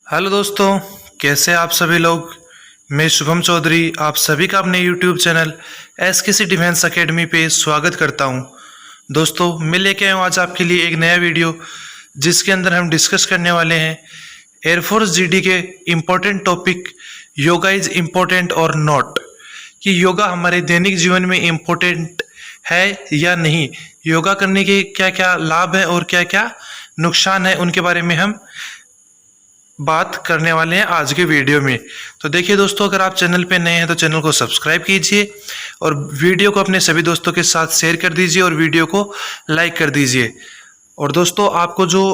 Hello दोस्तों, कैसे हैं आप सभी लोग। मैं शुभम चौधरी आप सभी का अपने यूट्यूब चैनल एसकेसी डिफेंस एकेडमी पे स्वागत करता हूं। दोस्तों, मैं लेके आया हूं आज आपके लिए एक नया वीडियो जिसके अंदर हम डिस्कस करने वाले हैं एयरफोर्स जीडी के important topic yoga is important और नॉट, कि योगा हमारे दैनिक जीवन में इम्पोर्टेंट है या नहीं, योगा करने के क्या क्या लाभ हैं और क्या क्या नुकसान है, उनके बारे में हम बात करने वाले हैं आज के वीडियो में। तो देखिए दोस्तों, अगर आप चैनल पे नए हैं तो चैनल को सब्सक्राइब कीजिए और वीडियो को अपने सभी दोस्तों के साथ शेयर कर दीजिए और वीडियो को लाइक कर दीजिए। और दोस्तों, आपको जो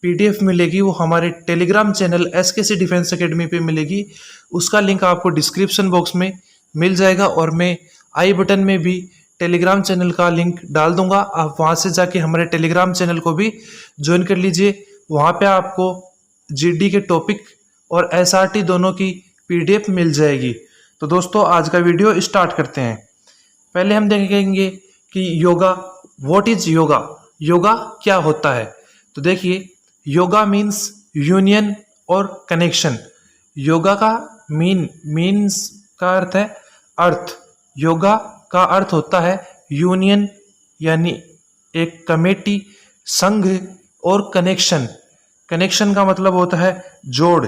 पीडीएफ मिलेगी वो हमारे टेलीग्राम चैनल एसकेसी डिफेंस एकेडमी पे मिलेगी। उसका लिंक आपको डिस्क्रिप्शन बॉक्स में मिल जाएगा और मैं आई बटन में भी टेलीग्राम चैनल का लिंक डाल दूंगा। आप वहाँ से जाके हमारे टेलीग्राम चैनल को भी ज्वाइन कर लीजिए। वहाँ पे आपको जीडी के टॉपिक और एसआरटी दोनों की पीडीएफ मिल जाएगी। तो दोस्तों, आज का वीडियो स्टार्ट करते हैं। पहले हम देखेंगे कि योगा, व्हाट इज योगा, योगा क्या होता है। तो देखिए, योगा मीन्स यूनियन और कनेक्शन। योगा का मीन्स का अर्थ है अर्थ। योगा का अर्थ होता है यूनियन यानी एक कमेटी, संघ, और कनेक्शन का मतलब होता है जोड़,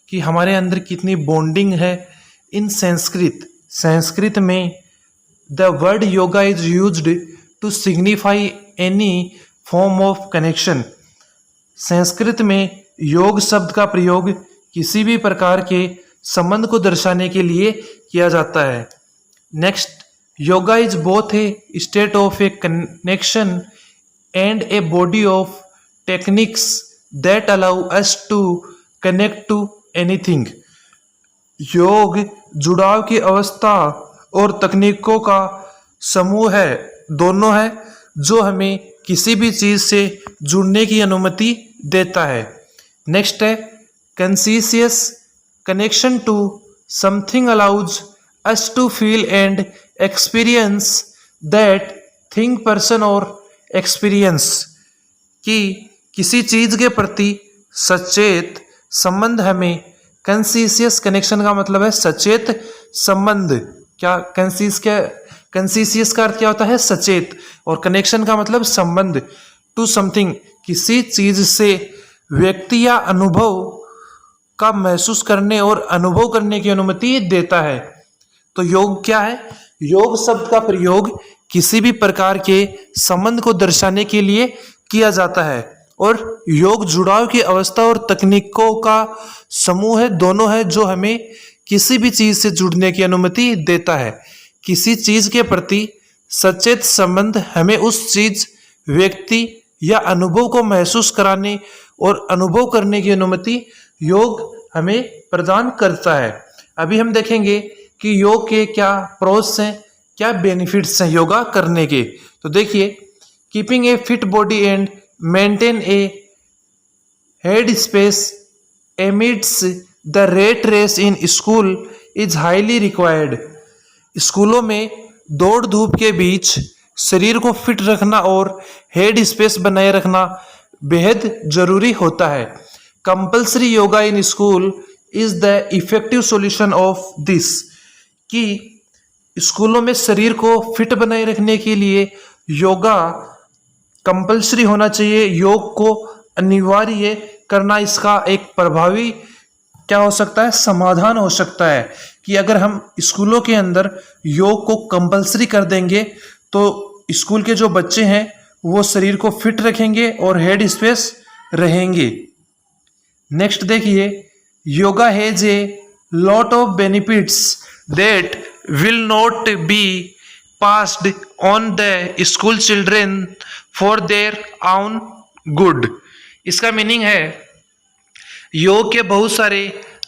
कि हमारे अंदर कितनी बॉन्डिंग है। इन संस्कृत में the word yoga is used to signify any form of connection. Sanskrit में योग शब्द का प्रयोग किसी भी प्रकार के संबंध को दर्शाने के लिए किया जाता है। Next, yoga is both a state of a connection and a body of techniques that allow us to connect to anything. योग जुड़ाव की अवस्था और तकनीकों का समूह है, दोनों है, जो हमें किसी भी चीज से जुड़ने की अनुमति देता है। नेक्स्ट है conscious connection to something allows us to feel and experience that thing, person और एक्सपीरियंस, कि किसी चीज के प्रति सचेत संबंध हमें, कॉन्शियस कनेक्शन का मतलब है सचेत संबंध। क्या कॉन्शियस का अर्थ क्या होता है? सचेत, और कनेक्शन का मतलब संबंध। टू समथिंग, किसी चीज से व्यक्ति या अनुभव का महसूस करने और अनुभव करने की अनुमति देता है। तो योग क्या है? योग शब्द का प्रयोग किसी भी प्रकार के संबंध को दर्शाने के लिए किया जाता है, और योग जुड़ाव की अवस्था और तकनीकों का समूह है, दोनों है, जो हमें किसी भी चीज से जुड़ने की अनुमति देता है। किसी चीज के प्रति सचेत संबंध हमें उस चीज, व्यक्ति या अनुभव को महसूस कराने और अनुभव करने की अनुमति योग हमें प्रदान करता है। अभी हम देखेंगे कि योग के क्या प्रोस हैं, क्या बेनिफिट्स हैं योगा करने के। तो देखिए, keeping a fit body and maintain a head space amidst the rat race in school is highly required. स्कूलों में दौड़ धूप के बीच शरीर को फिट रखना और हेड स्पेस बनाए रखना बेहद जरूरी होता है। Compulsory yoga in school is the effective solution of this, कि स्कूलों में शरीर को फिट बनाए रखने के लिए योगा कंपल्सरी होना चाहिए। योग को अनिवार्य करना इसका एक प्रभावी क्या हो सकता है? समाधान हो सकता है, कि अगर हम स्कूलों के अंदर योग को कंपल्सरी कर देंगे तो स्कूल के जो बच्चे हैं वो शरीर को फिट रखेंगे और हेड स्पेस रहेंगे। नेक्स्ट देखिए, yoga has a lot of benefits that will not be passed on the school children for their own good। इसका मीनिंग है, योग के बहुत सारे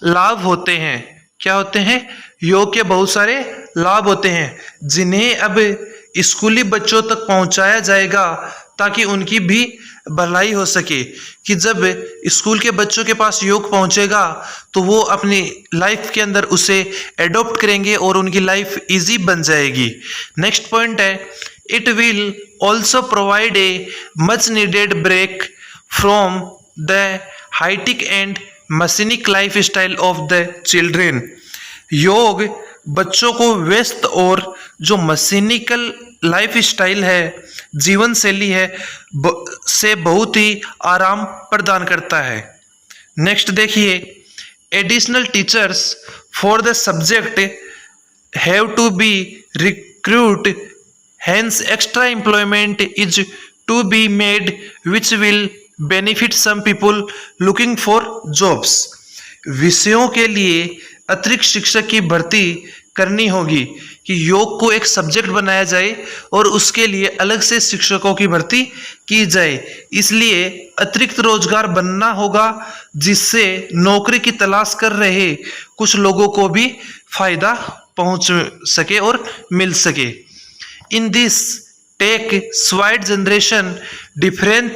लाभ होते हैं। क्या होते हैं? योग के बहुत सारे लाभ होते हैं, जिन्हें अब स्कूली बच्चों तक पहुंचाया जाएगा ताकि उनकी भी भलाई हो सके। कि जब स्कूल के बच्चों के पास योग पहुंचेगा तो वो अपनी लाइफ के अंदर उसे एडॉप्ट करेंगे और उनकी लाइफ इजी बन जाएगी। नेक्स्ट पॉइंट है, it will also provide a much needed break from the hitech and machinic lifestyle of the children. योग बच्चों को व्यस्त और जो मशीनिकल लाइफ स्टाइल है, जीवन शैली है, से बहुत ही आराम प्रदान करता है। नेक्स्ट देखिए, additional teachers for the subject have to be recruit, hence extra employment is to be made which will benefit some people looking for jobs। विषयों के लिए अतिरिक्त शिक्षक की भर्ती करनी होगी कि योग को एक सब्जेक्ट बनाया जाए और उसके लिए अलग से शिक्षकों की भर्ती की जाए। इसलिए अतिरिक्त रोजगार बनना होगा जिससे नौकरी की तलाश कर रहे कुछ लोगों को भी फायदा पहुंच सके और मिल सके। In this tech wide generation, different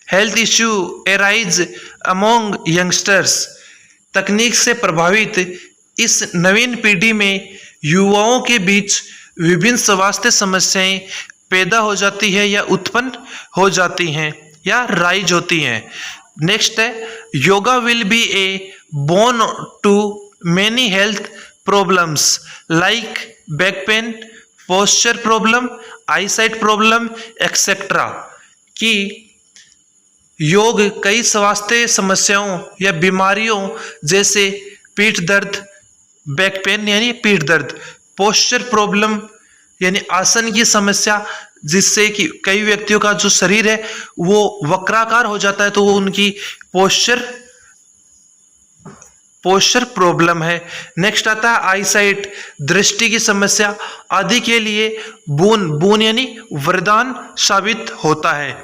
health issue arise among youngsters। तकनीक से प्रभावित इस नवीन पीढ़ी में युवाओं के बीच विभिन्न स्वास्थ्य समस्याएं पैदा हो जाती है या उत्पन्न हो जाती हैं या राइज होती हैं। नेक्स्ट है, yoga will be a boon to many health problems like back pain, posture problem, eyesight problem etcetera. कि योग कई स्वास्थ्य समस्याओं या बीमारियों जैसे पीठ दर्द, बैक पेन यानी पीठ दर्द, पोस्चर प्रॉब्लम यानी आसन की समस्या, जिससे कि कई व्यक्तियों का जो शरीर है वो वक्राकार हो जाता है, तो वो उनकी पोस्चर प्रॉब्लम है। नेक्स्ट आता है आईसाइट, दृष्टि की समस्या आदि के लिए बून यानी वरदान साबित होता है।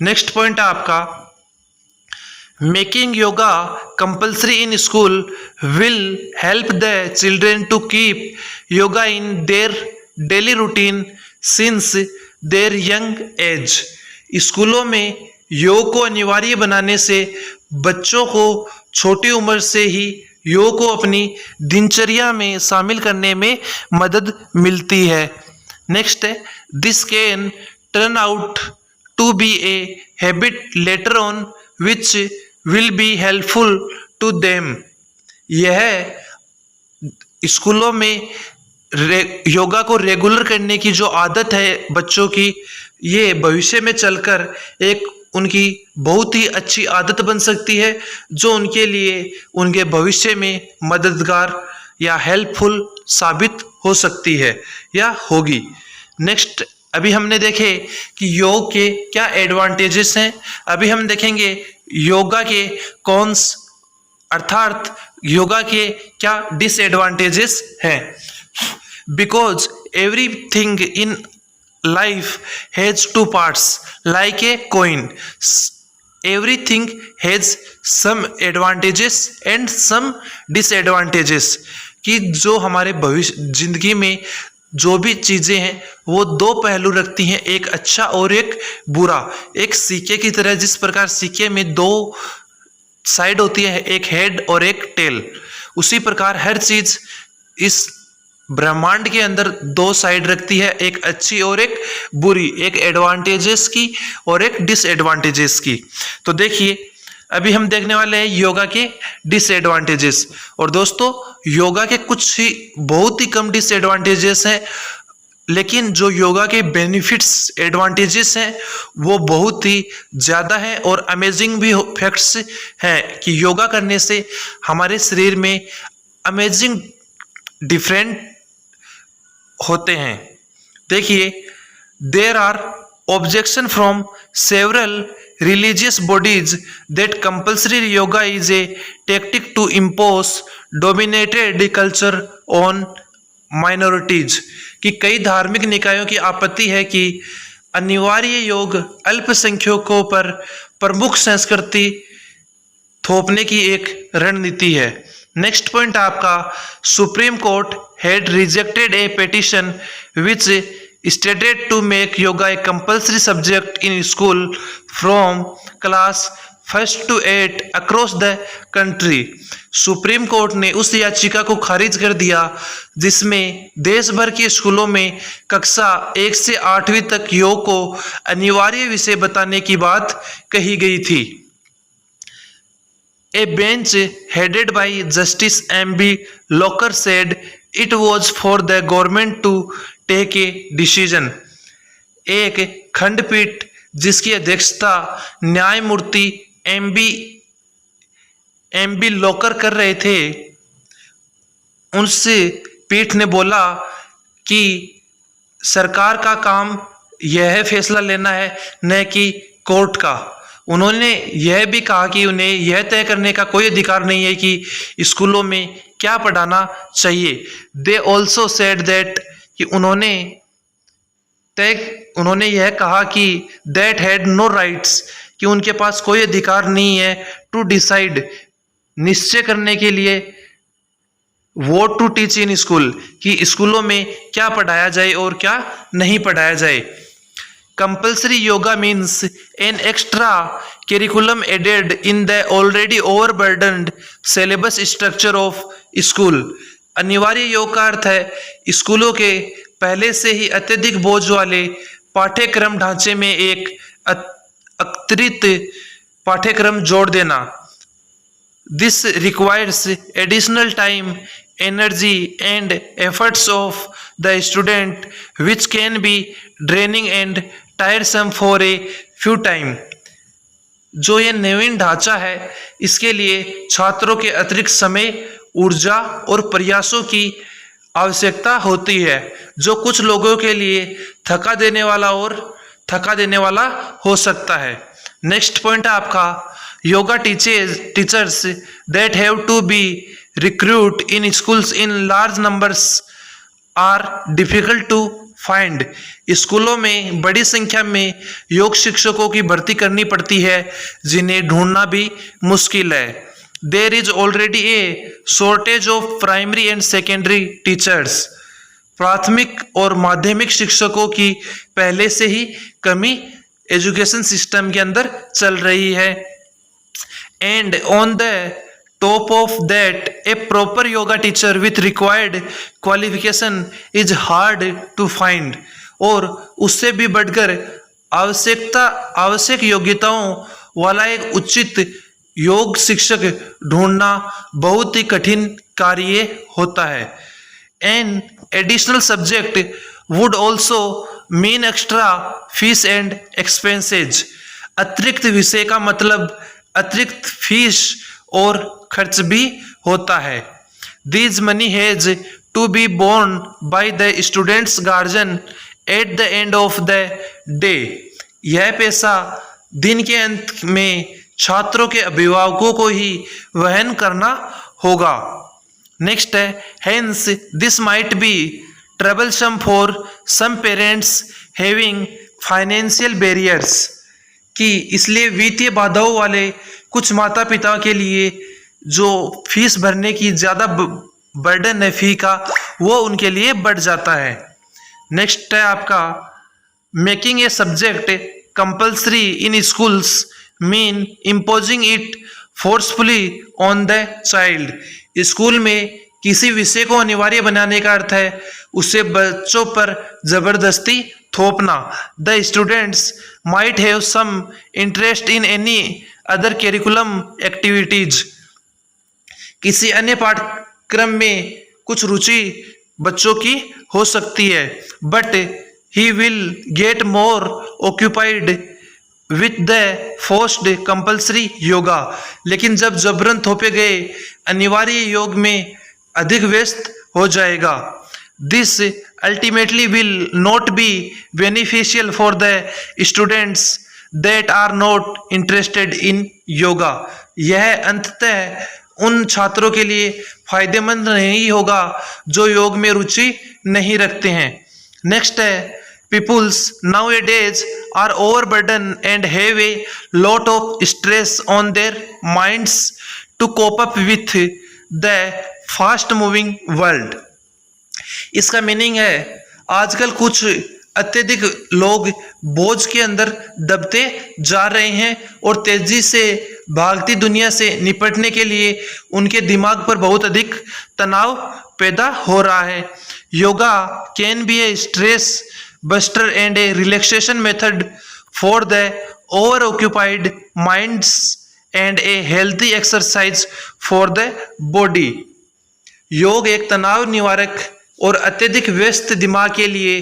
नेक्स्ट पॉइंट है आपका, making yoga compulsory in school will help the children to keep yoga in their daily routine since their young age. स्कूलों में योग को अनिवार्य बनाने से बच्चों को छोटी उम्र से ही योग को अपनी दिनचर्या में शामिल करने में मदद मिलती है। नेक्स्ट है, this can turn out to be a habit later on which will be helpful to them. यह स्कूलों में योगा को रेगुलर करने की जो आदत है बच्चों की, ये भविष्य में चलकर एक उनकी बहुत ही अच्छी आदत बन सकती है, जो उनके लिए उनके भविष्य में मददगार या हेल्पफुल साबित हो सकती है या होगी। नेक्स्ट, अभी हमने देखे कि योग के क्या एडवांटेजेस हैं, अभी हम देखेंगे योगा के कॉन्स अर्थात योगा के क्या डिसएडवांटेजेस हैं। Because everything in life has two parts like a coin, everything has some advantages and some disadvantages। कि जो हमारे भविष्य जिंदगी में जो भी चीजें हैं वो दो पहलू रखती हैं, एक अच्छा और एक बुरा। एक सिक्के की तरह, जिस प्रकार सिक्के में दो साइड होती है, एक हेड और एक टेल, उसी प्रकार हर चीज इस ब्रह्मांड के अंदर दो साइड रखती है, एक अच्छी और एक बुरी, एक एडवांटेजेस की और एक डिसएडवांटेजेस की। तो देखिए अभी हम देखने वाले हैं योगा के डिसएडवांटेजेस। और दोस्तों योगा के कुछ ही बहुत ही कम डिसएडवांटेजेस हैं, लेकिन जो योगा के बेनिफिट्स एडवांटेजेस हैं वो बहुत ही ज़्यादा है और अमेजिंग भी फैक्ट्स हैं कि योगा करने से हमारे शरीर में अमेजिंग डिफरेंट होते हैं। देखिए, there are objection from several religious bodies that compulsory yoga is a tactic to impose dominated culture on minorities। कि कई धार्मिक निकायों की आपत्ति है कि अनिवार्य योग अल्पसंख्यकों पर प्रमुख संस्कृति थोपने की एक रणनीति है। नेक्स्ट पॉइंट आपका, supreme court had rejected A petition which stated to make yoga a compulsory subject in school from class 1st to 8 across the country। Supreme court ने उस याचिका को खारिज कर दिया जिसमें देश भर के स्कूलों में कक्षा 1 से 8वीं तक योग को अनिवार्य विषय बताने की बात कही गई थी। A bench headed by Justice M.B. Locker said it was for the government to take a decision. एक खंडपीठ जिसकी अध्यक्षता न्यायमूर्ति एम बी लॉकर कर रहे थे, उनसे पीठ ने बोला कि सरकार का काम यह फैसला लेना है, न कि कोर्ट का। उन्होंने यह भी कहा कि उन्हें यह तय करने का कोई अधिकार नहीं है कि स्कूलों में क्या पढ़ाना चाहिए। दे ऑल्सो सेड दैट कि उन्होंने यह कहा कि दैट हैड नो राइट्स कि उनके पास कोई अधिकार नहीं है टू डिसाइड निश्चय करने के लिए, what to teach in school कि स्कूलों में क्या पढ़ाया जाए और क्या नहीं पढ़ाया जाए। Compulsory yoga means an extra curriculum added in the already overburdened syllabus structure of school. अनिवार्य योग का अर्थ है स्कूलों के पहले से ही अत्यधिक बोझ वाले पाठ्यक्रम ढांचे में एक अतिरिक्त पाठ्यक्रम जोड़ देना। This requires additional time, energy and efforts of the student which can be draining and tiresome for a few time. जो ये नवीन ढांचा है, इसके लिए छात्रों के अतिरिक्त समय, ऊर्जा और प्रयासों की आवश्यकता होती है, जो कुछ लोगों के लिए थका देने वाला हो सकता है। नेक्स्ट पॉइंट है आपका, yoga teachers that have to be recruit in schools in large numbers are difficult to find. स्कूलों में बड़ी संख्या में योग शिक्षकों की भर्ती करनी पड़ती है, जिन्हें ढूंढना भी मुश्किल है। There is already a shortage of primary and secondary teachers. प्राथमिक और माध्यमिक शिक्षकों की पहले से ही कमी एजुकेशन सिस्टम के अंदर चल रही है। And on the top of that, a proper yoga teacher with required qualification is hard to find। और उससे भी बढ़कर आवश्यक योग्यताओं वाला एक उचित योग शिक्षक ढूंढना बहुत ही कठिन कार्य होता है। An additional subject would also mean extra fees and expenses। अतिरिक्त विषय का मतलब अतिरिक्त फीस और खर्च भी होता है। This money has to be borne by the student's guardian at the end of the day। यह पैसा दिन के अंत में छात्रों के अभिभावकों को ही वहन करना होगा। नेक्स्ट है, hence this might be troublesome for some parents having financial barriers। कि इसलिए वित्तीय बाधाओं वाले कुछ माता पिता के लिए जो फीस भरने की ज़्यादा बर्डन है फी का, वो उनके लिए बढ़ जाता है। नेक्स्ट है आपका, making a subject compulsory in schools mean imposing it forcefully on the child. School में किसी विषय को अनिवार्य बनाने का अर्थ है उसे बच्चों पर जबरदस्ती थोपना। The students might have some interest in any other curriculum activities. किसी अन्य पाठ्यक्रम में कुछ रुचि बच्चों की हो सकती है, but he will get more occupied with the forced compulsory yoga. लेकिन जब जबरन थोपे गए अनिवार्य योग में अधिक व्यस्त हो जाएगा। This ultimately will not be beneficial for the students that are not interested in yoga. यह अंततः उन छात्रों के लिए फायदेमंद नहीं होगा जो योग में रुचि नहीं रखते हैं। नेक्स्ट है, people's nowadays are overburdened and have a lot of stress on their minds to cope up with the fast moving world। इसका मीनिंग है, आजकल कुछ अत्यधिक लोग बोझ के अंदर दबते जा रहे हैं और तेजी से भागती दुनिया से निपटने के लिए उनके दिमाग पर बहुत अधिक तनाव पैदा हो रहा है। Yoga can be A stress buster and A relaxation method for the over occupied minds and A healthy exercise for the body. योग एक तनाव निवारक और अत्यधिक व्यस्त दिमाग के लिए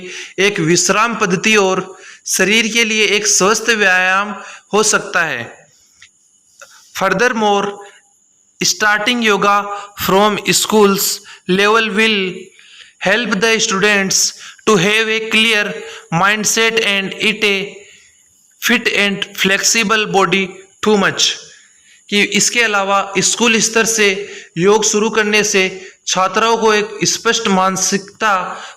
एक विश्राम पद्धति और शरीर के लिए एक स्वस्थ व्यायाम हो सकता है। Furthermore, starting yoga from schools level will help the students to have a clear mindset and it a fit and flexible body too much। कि इसके अलावा स्कूल स्तर से योग शुरू करने से छात्रों को एक स्पष्ट मानसिकता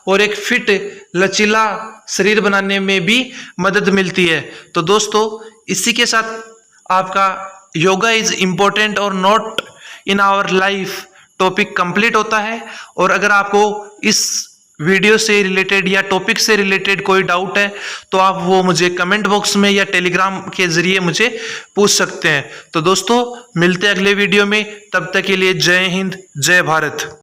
और एक फिट लचीला शरीर बनाने में भी मदद मिलती है। तो दोस्तों, इसी के साथ आपका योगा इज इम्पोर्टेंट और not in our life topic complete होता है। और अगर आपको इस वीडियो से रिलेटेड या टॉपिक से रिलेटेड कोई डाउट है तो आप वो मुझे कमेंट बॉक्स में या टेलीग्राम के जरिए मुझे पूछ सकते हैं। तो दोस्तों, मिलते हैं अगले वीडियो में, तब तक के लिए जय हिंद, जय भारत।